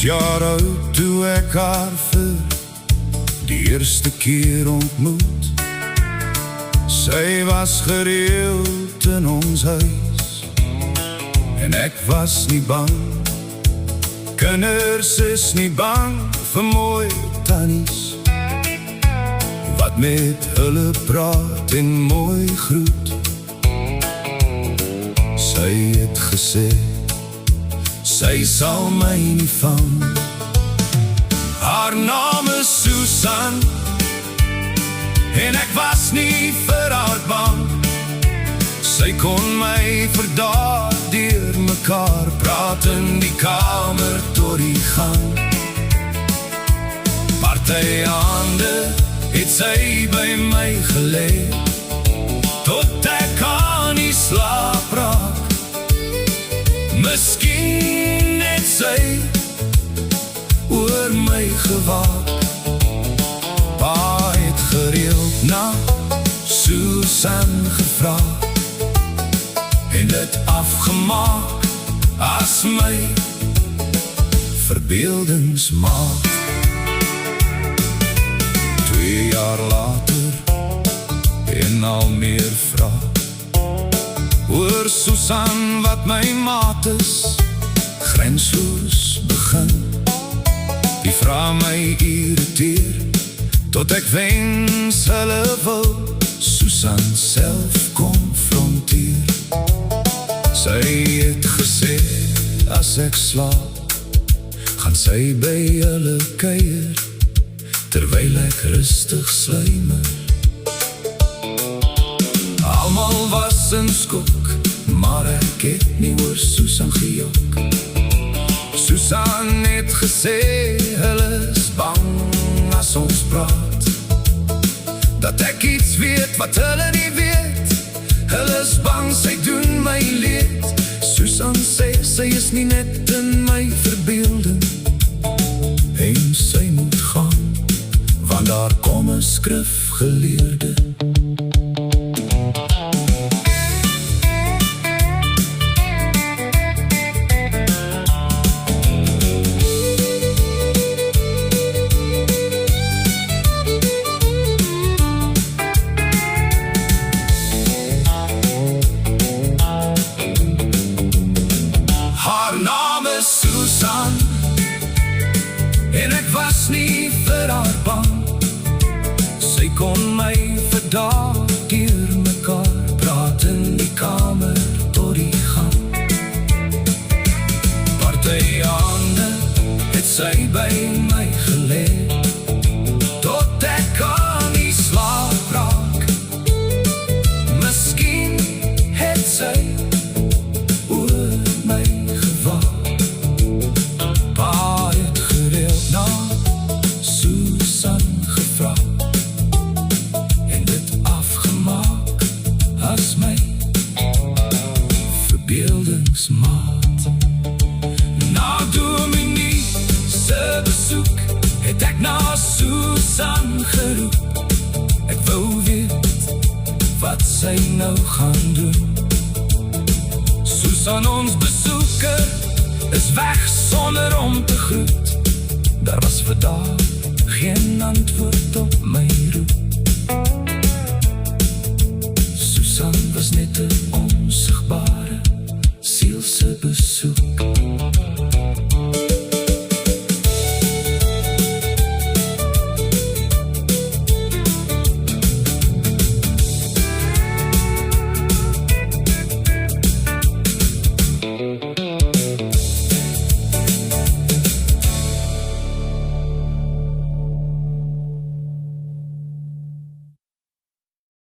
jaar oud toe ek haar vir die eerste keer ontmoet. Sy was gereeld in ons huis en ek was nie bang. Kinders is nie bang vir mooi tannies wat met hulle praat en mooi groet. Sy het gesê sy sal my nie vang. Haar naam is Susan en ek was nie vir haar bang. Sy kon my vir dae deur mekaar praat in die kamer tot die gang. Party aande het sy by my gelê tot ek aan die slaap raak. Miskien het sy oor my gewaak. Pa het gereeld na Susan gevra en dit afgemaak as my verbeeldingsmaat. 2 jaar later en al meer vraag oor Susan wat my maat is, grensloos begin. Die vraag my irriteer tot ek wens hulle wil Susan self konfronteer. Sy het gesê as ek slaap gaan sy by hulle kuier terwyl ek rustig sluimer. Almal was in skok, maar ek het nie oor Susan gejok. Susan het gesê hulle is bang as ons praat, dat ek iets weet wat hulle nie weet. Hulle is bang sy doen my leed. Susan sê sy is nie net in my verbeelding en sy moet gaan, want daar kom 'n skrifgeleerde. Susan en ek was nie vir haar bang. Sy kon my vir dae deur mekaar praat in die kamer tot die gang. Party aande het sy by my gelê tot ek aan die slaap raak. Miskien het sy oor my gewaak. Na dominee se besoek het ek na Susan geroep. Ek wou weet wat sy nou gaan doen. Susan, ons besoeker, is weg sonder om te groet. Daar was vir dae geen antwoord op my